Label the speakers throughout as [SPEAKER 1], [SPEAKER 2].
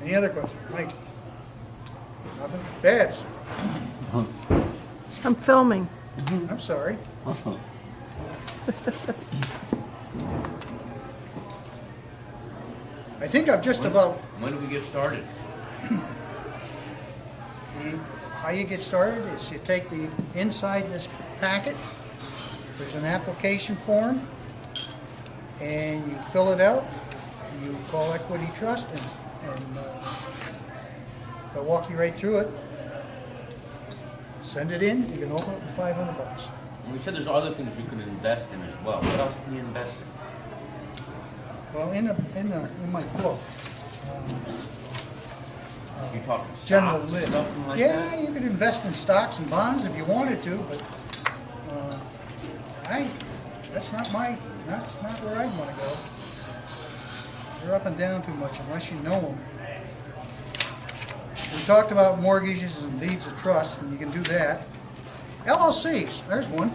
[SPEAKER 1] Any other questions? Mike? Nothing? Babs?
[SPEAKER 2] I'm filming.
[SPEAKER 1] I'm sorry. I think I've just about...
[SPEAKER 3] When do we get started?
[SPEAKER 1] How you get started is you take the inside this packet, there's an application form, and you fill it out, and you call Equity Trust, and they'll walk you right through it. Send it in, you can open it for $500.
[SPEAKER 3] And we said there's other things you can invest in as well. What else can you invest in?
[SPEAKER 1] Well, in my book,
[SPEAKER 3] You talking
[SPEAKER 1] general
[SPEAKER 3] stocks,
[SPEAKER 1] list.
[SPEAKER 3] something like
[SPEAKER 1] Yeah,
[SPEAKER 3] that?
[SPEAKER 1] you could invest in stocks and bonds if you wanted to, but that's not where I'd want to go. They're up and down too much unless you know them. We talked about mortgages and deeds of trust, and you can do that. LLCs, there's one.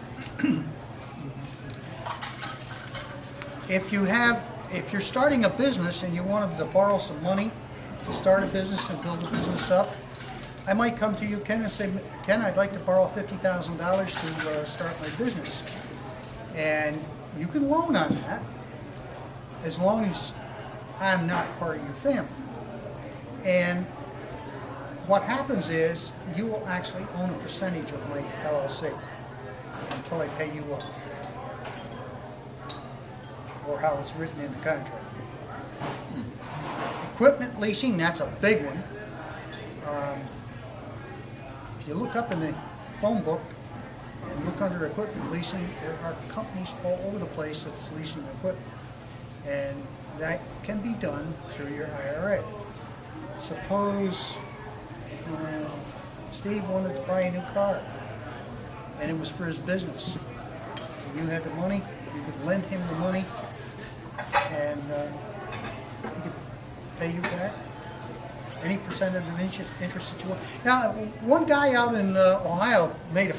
[SPEAKER 1] If you're starting a business and you wanted to borrow some money to start a business and build a business up, I might come to you, Ken, and say, Ken, I'd like to borrow $50,000 to start my business. And you can loan on that as long as I'm not part of your family. And what happens is you will actually own a percentage of my LLC until I pay you off, or how it's written in the contract. Equipment leasing, that's a big one. If you look up in the phone book and look under equipment leasing, there are companies all over the place that's leasing equipment. And that can be done through your IRA. Suppose Steve wanted to buy a new car, and it was for his business. And you had the money, you could lend him the money, and he could pay you back any percentage of interest that you want. Now, one guy out in Ohio made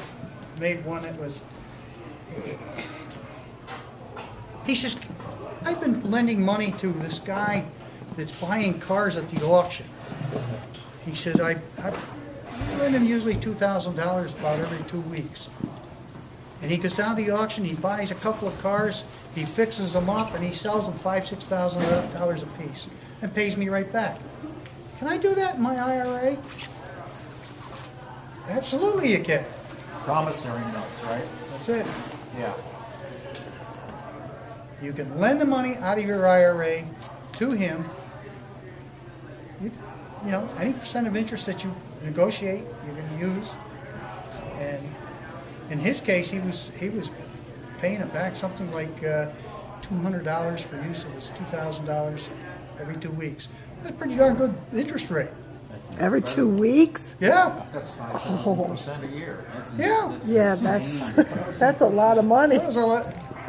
[SPEAKER 1] one that was, he says, I've been lending money to this guy that's buying cars at the auction. He says, I lend him usually $2,000 about every 2 weeks. And he goes down to the auction, he buys a couple of cars, he fixes them up, and he sells them $5,000, $6,000 a piece and pays me right back. Can I do that in my IRA? Absolutely you can.
[SPEAKER 4] Promissory notes, right?
[SPEAKER 1] That's it.
[SPEAKER 4] Yeah.
[SPEAKER 1] You can lend the money out of your IRA to him. You know, any percent of interest that you negotiate, you're going to use. And in his case, he was paying it back something like $200 for use of his $2,000 every 2 weeks. That's a pretty darn good interest rate.
[SPEAKER 2] Every 2 weeks?
[SPEAKER 1] Yeah,
[SPEAKER 4] That's 5% a year.
[SPEAKER 1] yeah.
[SPEAKER 2] Yeah, that's a lot of money.
[SPEAKER 1] That was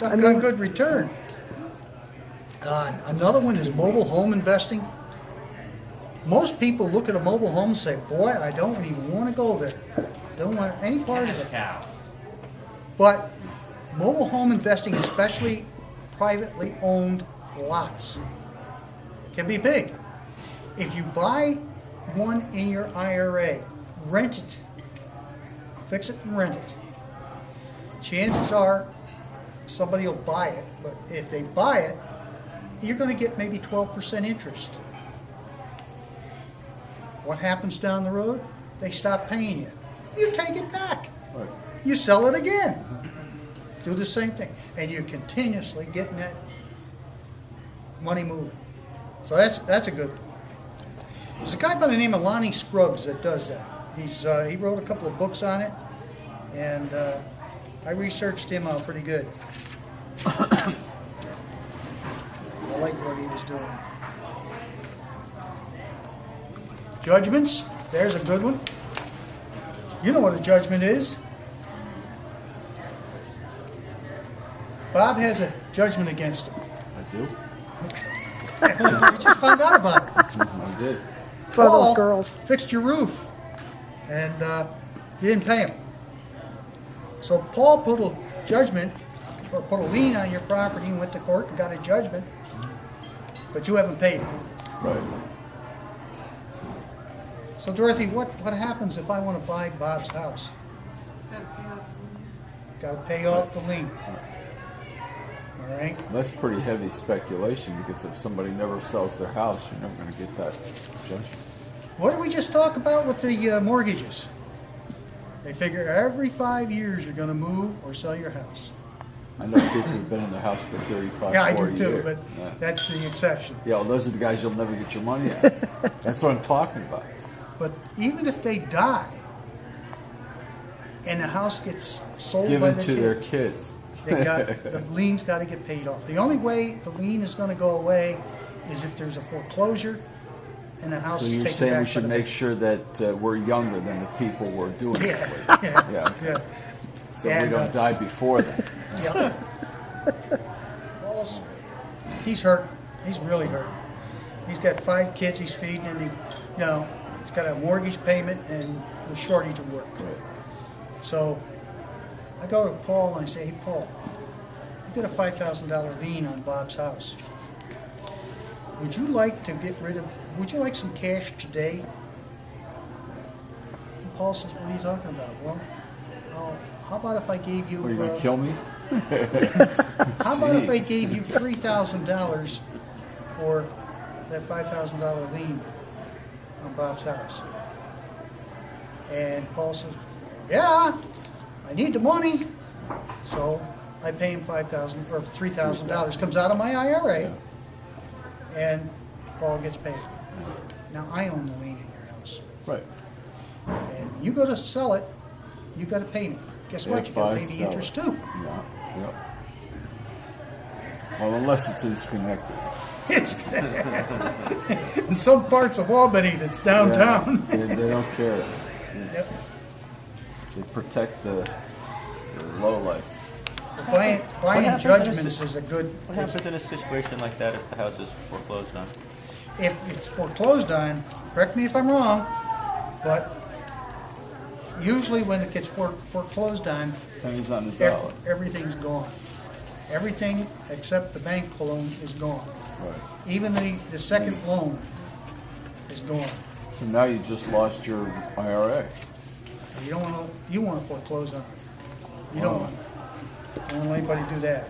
[SPEAKER 1] a good return. Another one is mobile home investing. Most people look at a mobile home and say, boy, I don't even want to go there. Don't want any part of it.
[SPEAKER 3] Cow.
[SPEAKER 1] But mobile home investing, especially privately owned lots, can be big. If you buy one in your IRA, rent it, fix it and rent it. Chances are somebody will buy it, but if they buy it, you're going to get maybe 12% interest. What happens down the road? They stop paying you. You take it back.
[SPEAKER 4] Right.
[SPEAKER 1] You sell it again. Do the same thing. And you're continuously getting that money moving. So that's a good one. There's a guy by the name of Lonnie Scruggs that does that. He wrote a couple of books on it, and I researched him out pretty good. I like what he was doing. Judgments, there's a good one. You know what a judgment is. Bob has a judgment against him.
[SPEAKER 4] I do.
[SPEAKER 1] You just found out about it.
[SPEAKER 4] I did.
[SPEAKER 2] It's one of those girls.
[SPEAKER 1] Fixed your roof, and you didn't pay him. So Paul put a judgment, or put a lien on your property and went to court and got a judgment, but you haven't paid him.
[SPEAKER 4] Right.
[SPEAKER 1] So Dorothy, what happens if I want to buy Bob's house? Got to pay off the lien. All right.
[SPEAKER 5] That's pretty heavy speculation because if somebody never sells their house, you're never going to get that judgment.
[SPEAKER 1] What did we just talk about with the mortgages? They figure every 5 years you're going to move or sell your house.
[SPEAKER 5] I know people who've been in their house for 35,
[SPEAKER 1] Yeah, I
[SPEAKER 5] 40
[SPEAKER 1] do too,
[SPEAKER 5] years.
[SPEAKER 1] but
[SPEAKER 5] Yeah.
[SPEAKER 1] that's the exception.
[SPEAKER 5] Yeah, well, those are the guys you'll never get your money out. That's what I'm talking about.
[SPEAKER 1] But even if they die and the house gets sold by
[SPEAKER 5] Given
[SPEAKER 1] the
[SPEAKER 5] to their
[SPEAKER 1] kids,
[SPEAKER 5] kids.
[SPEAKER 1] the lien's got to get paid off. The only way the lien is going to go away is if there's a foreclosure and the house
[SPEAKER 5] So
[SPEAKER 1] is
[SPEAKER 5] you're
[SPEAKER 1] taken
[SPEAKER 5] saying
[SPEAKER 1] back
[SPEAKER 5] we
[SPEAKER 1] by
[SPEAKER 5] should
[SPEAKER 1] the
[SPEAKER 5] make
[SPEAKER 1] bank.
[SPEAKER 5] sure that we're younger than the people we're doing it
[SPEAKER 1] Yeah,
[SPEAKER 5] with.
[SPEAKER 1] yeah,
[SPEAKER 5] Yeah.
[SPEAKER 1] yeah.
[SPEAKER 5] So
[SPEAKER 1] And,
[SPEAKER 5] we don't die before that.
[SPEAKER 1] Yeah. Paul's, he's hurt. He's really hurt. He's got 5 kids he's feeding, and he's got a mortgage payment and a shortage of work.
[SPEAKER 5] Right.
[SPEAKER 1] So I go to Paul and I say, "Hey, Paul, you got a $5,000 lien on Bob's house. Would you like to get rid of? Would you like some cash today?" And Paul says, "What are you talking about?" "Well, how about if I gave you?
[SPEAKER 5] What, are you going to kill me?
[SPEAKER 1] How about if I gave you $3,000 for that $5,000 lien on Bob's house?" And Paul says, "Yeah, I need the money." So I pay him $5,000 or $3,000. Comes out of my IRA, and Paul gets paid. Now I own the lien in your house,
[SPEAKER 5] Right.
[SPEAKER 1] and when you go to sell it, you got to pay me. Guess what? You
[SPEAKER 5] If
[SPEAKER 1] got
[SPEAKER 5] I
[SPEAKER 1] to pay the
[SPEAKER 5] sell
[SPEAKER 1] interest
[SPEAKER 5] it.
[SPEAKER 1] too.
[SPEAKER 5] Yeah. Yep. Well, unless it's disconnected.
[SPEAKER 1] It's in some parts of Albany that's downtown.
[SPEAKER 5] Yeah, they don't care.
[SPEAKER 1] Yep.
[SPEAKER 5] They protect the lowlights.
[SPEAKER 1] Buying
[SPEAKER 3] happens
[SPEAKER 1] judgments is a good.
[SPEAKER 3] What happens in a situation like that if the house is foreclosed on?
[SPEAKER 1] If it's foreclosed on, correct me if I'm wrong, but usually when it gets foreclosed on,
[SPEAKER 5] Pennies on the dollar.
[SPEAKER 1] everything's gone. Everything except the bank loan is gone.
[SPEAKER 5] Right.
[SPEAKER 1] Even the second loan is gone.
[SPEAKER 5] So now you just lost your IRA.
[SPEAKER 1] You don't want to. You want to foreclose on it. You don't
[SPEAKER 5] Oh.
[SPEAKER 1] want. Don't want anybody to do that.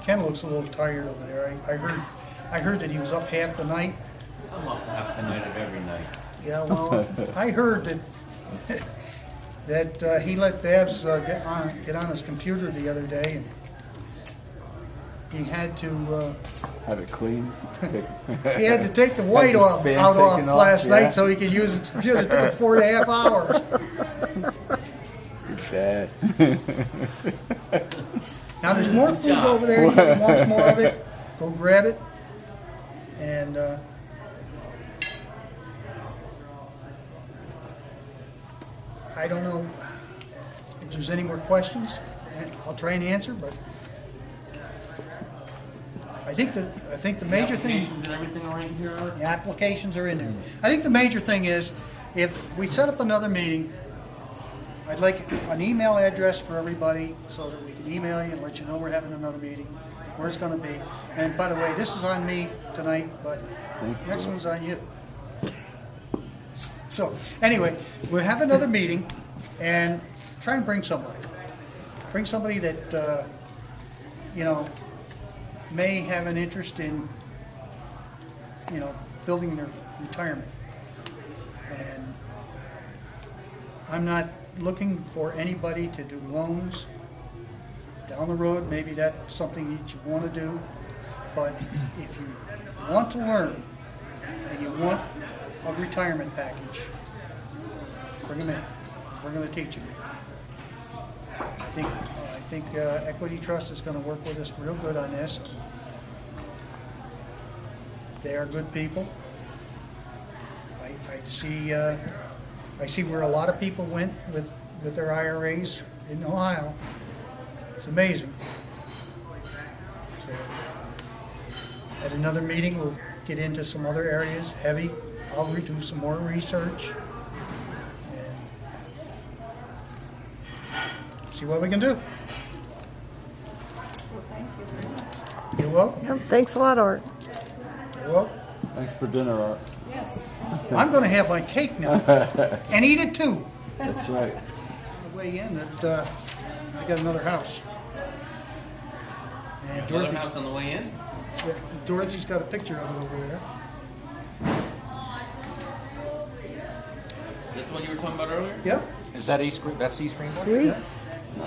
[SPEAKER 1] Ken looks a little tired over there. I heard that he was up half the night.
[SPEAKER 3] I'm up half the night of every night.
[SPEAKER 1] Yeah, well, I heard that he let Babs get on his computer the other day, and he had to
[SPEAKER 5] Have it clean.
[SPEAKER 1] he had to take the white
[SPEAKER 5] the
[SPEAKER 1] off
[SPEAKER 5] span
[SPEAKER 1] out off
[SPEAKER 5] taken off,
[SPEAKER 1] last
[SPEAKER 5] yeah.
[SPEAKER 1] night so he could use his computer. It took him 4.5 hours.
[SPEAKER 5] Bad.
[SPEAKER 1] Now there's more food over there. If he wants more of it, go grab it. And I don't know if there's any more questions. I'll try and answer, but I think the major thing.
[SPEAKER 3] Applications and everything are in here.
[SPEAKER 1] The applications are in there. I think the major thing is, if we set up another meeting, I'd like an email address for everybody so that we can email you and let you know we're having another meeting, where it's going to be. And by the way, this is on me tonight, but next one's on you. So anyway, we'll have another meeting and try and bring somebody. Bring somebody that, may have an interest in, building their retirement. And I'm not looking for anybody to do loans down the road. Maybe that's something that you want to do. But if you want to learn and you want a retirement package, bring them in. We're going to teach you. I think Equity Trust is going to work with us real good on this. They are good people. I see where a lot of people went with their IRAs in Ohio. It's amazing. So, at another meeting, we'll get into some other areas, heavy. I'll do some more research and see what we can do.
[SPEAKER 6] Well, thank you very much.
[SPEAKER 1] You're welcome.
[SPEAKER 2] Yep, thanks a lot, Art.
[SPEAKER 1] Well,
[SPEAKER 5] Thanks for dinner, Art.
[SPEAKER 1] I'm gonna have my cake now, and eat it too.
[SPEAKER 5] That's right.
[SPEAKER 1] On the way in, that I got another house. And
[SPEAKER 3] Another
[SPEAKER 1] Dorothy's,
[SPEAKER 3] house on the way in?
[SPEAKER 1] yeah, Dorothy's got a picture of it over there.
[SPEAKER 3] Is that the one you were talking about earlier?
[SPEAKER 1] Yep.
[SPEAKER 4] Is that East Green, that's East Greenwood?
[SPEAKER 2] Sweet.
[SPEAKER 1] Yeah.